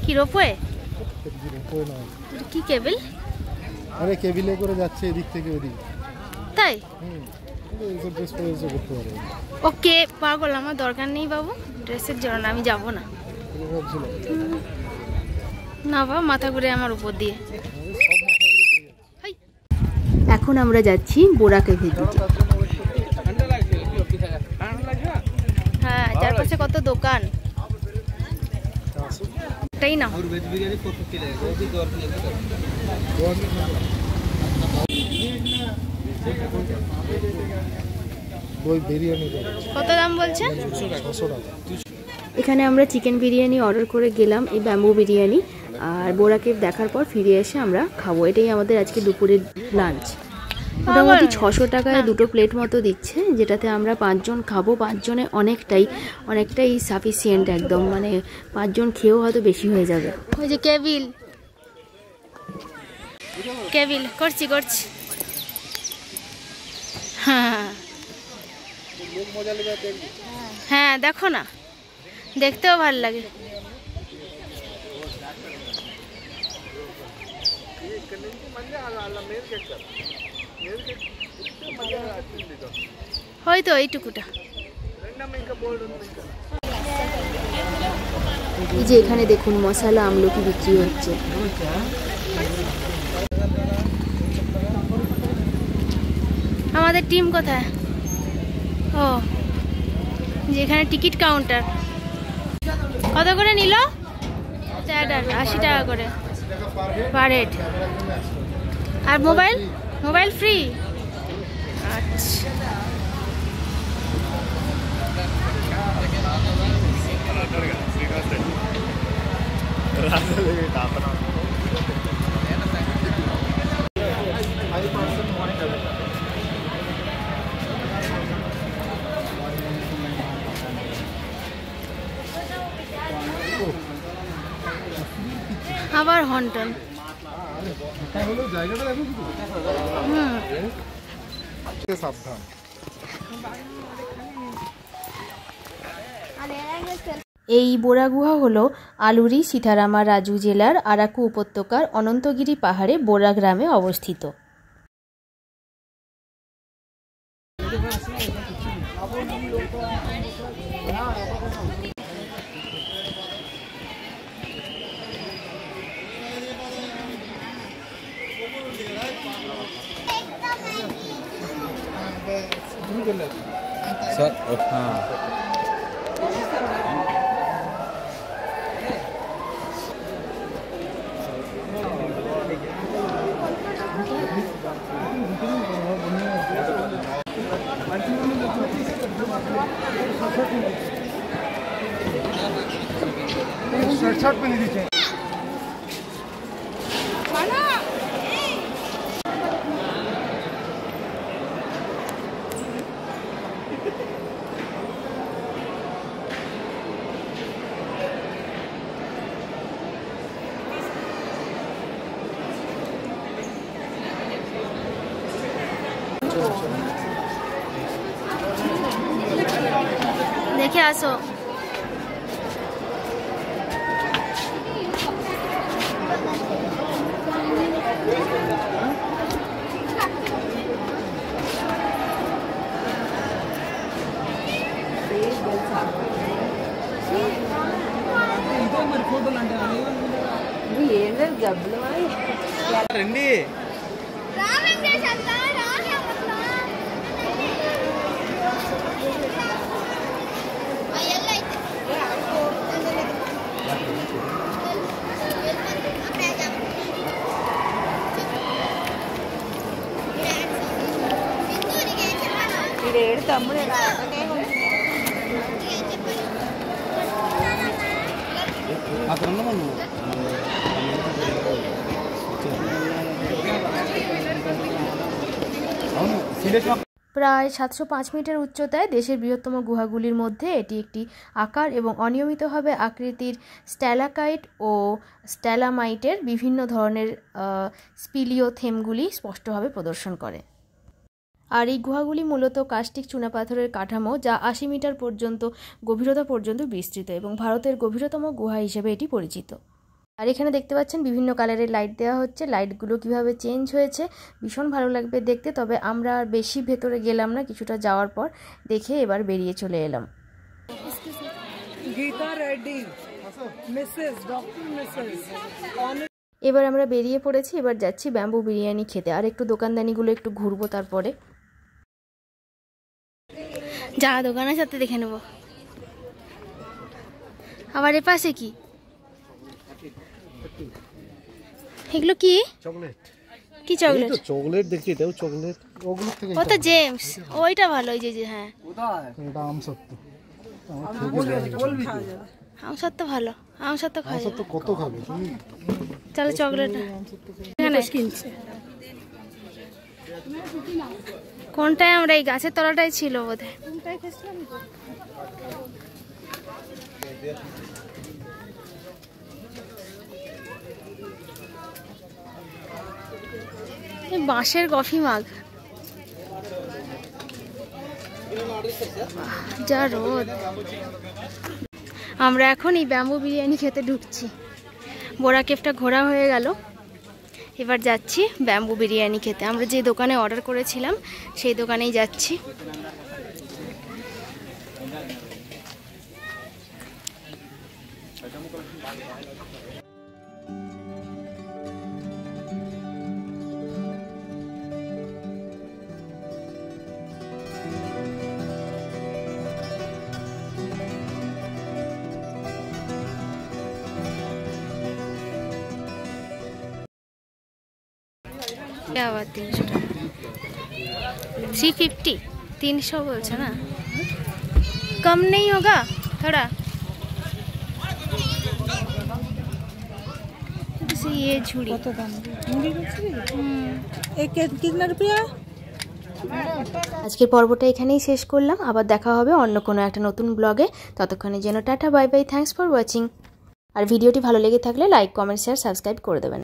কি ropeway? Ropeway না, কি কেবল? আরে কেবিলে করে যাচ্ছে এদিক থেকে ওদিক। তাই? এইসব ড্রেস পরে এসে করতে পারে। ওকে পাগল, আমার দরকার নেই বাবু ড্রেসের জন্য, আমি যাব না। না বাবা, মাথা ঘুরে আমার উপর দিয়ে। এখন আমরা যাচ্ছি বোরা কেভের দিকে। হ্যাঁ, চারপাশে কত দোকান, তাই না? কত দাম বলছে? এখানে আমরা চিকেন বিরিয়ানি অর্ডার করে গেলাম, এই ব্যাম্বু বিরিয়ানি। আর বোরা কেভ দেখার পর ফিরে এসে আমরা খাবো। এটাই আমাদের আজকে দুপুরের লাঞ্চ। মোটামুটি 600 টাকায় দুটো প্লেট মতো দিচ্ছে, যেটাতে আমরা 5 জন খাবো। 5 জনে অনেকটাই সাফিসিয়েন্ট একদম, মানে 5 জন খেয়েও হয়তো বেশি হয়ে যাবে। ওই যে কেবিল করছি। হ্যাঁ দেখো না, দেখতেও ভালো লাগে। হয়তো এইটুকুটা। এই যে এখানে দেখুন মশলা আমলকি বিক্রি হচ্ছে। আমাদের টিম কোথায়? ও, যে এখানে টিকিট কাউন্টার। কত করে নিল? 80 টাকা করে পার হেড। আর মোবাইল ফ্রি। আচ্ছা, আবার হন্টন। এই বোরা গুহা হলো আলুরি সীতারামা রাজু জেলার আরাকু উপত্যকার অনন্তগিরি পাহাড়ে বোরা গ্রামে অবস্থিত। शर्ट में दीजिए। দেখে আসো। రండి తమ్ముడే প্রায় 705 মিটার উচ্চতায় দেশের বৃহত্তম গুহাগুলির মধ্যে এটি একটি আকার এবং অনিয়মিতভাবে আকৃতির স্ট্যালাকাইট ও স্ট্যালামাইটের বিভিন্ন ধরনের স্পিলিওথেমগুলি স্পষ্টভাবে প্রদর্শন করে। আর এই গুহাগুলি মূলত কাস্টিক চুনাপাথরের কাঠামো, যা 80 মিটার পর্যন্ত গভীরতা পর্যন্ত বিস্তৃত এবং ভারতের গভীরতম গুহা হিসেবে এটি পরিচিত। আর এখানে দেখতে পাচ্ছেন বিভিন্ন কালারের লাইট দেওয়া হচ্ছে। লাইটগুলো কিভাবে চেঞ্জ হয়েছে ভীষণ ভালো লাগবে দেখতে। তবে আমরা আর বেশি ভেতরে গেলাম না, কিছুটা যাওয়ার পর দেখে এবার বেরিয়ে চলে এলাম। এবার আমরা বেরিয়ে পড়েছি, এবার যাচ্ছি ব্যাম্বু বিরিয়ানি খেতে। আর একটু দোকানদানিগুলো একটু ঘুরবো, তারপরে যা দোকানের সাথে দেখে নেব। আবার এ পাশে কি এগুলো? কি চকলেট? কি চকলেট? চকলেট দেখছি, এটাও চকলেট। ওগুলো থেকে ও তো জেমস, ওইটা ভালো। ওই যে হ্যাঁ, এটা আমসত্ত্ব। আমসত্ত্ব ভালো, আমসত্ত্ব খাই। আমসত্ত্ব কত খাবে তুমি? চলো চকলেট এখানে কিনছে। কোনটায় আমরা? এই গাছের তলাটাই ছিল বোধহয়। বাঁশের কফি মাগ, যা রোদ। আমরা এখন এই ব্যাম্বু বিরিয়ানি খেতে ঢুকছি। বোরা কেভটা ঘোরা হয়ে গেল, এবার যাচ্ছি ব্যাম্বু বিরিয়ানি খেতে। আমরা যে দোকানে অর্ডার করেছিলাম সেই দোকানেই যাচ্ছি। क्या बात, 300 টাকা, 350, 300 बोलছে ना, कम नहीं होगा थोड़ा? जैसे ये झुड़ी কত দাম? एक कितना रुपया? আজকের পর্বটা এখানেই শেষ করলাম। আবার দেখা হবে অন্য কোনো একটা নতুন ব্লগে। ততক্ষণের জন্য tata, bye bye, thanks for watching. আর ভিডিওটি ভালো লেগে থাকলে লাইক, কমেন্ট, শেয়ার, সাবস্ক্রাইব করে দেবেন।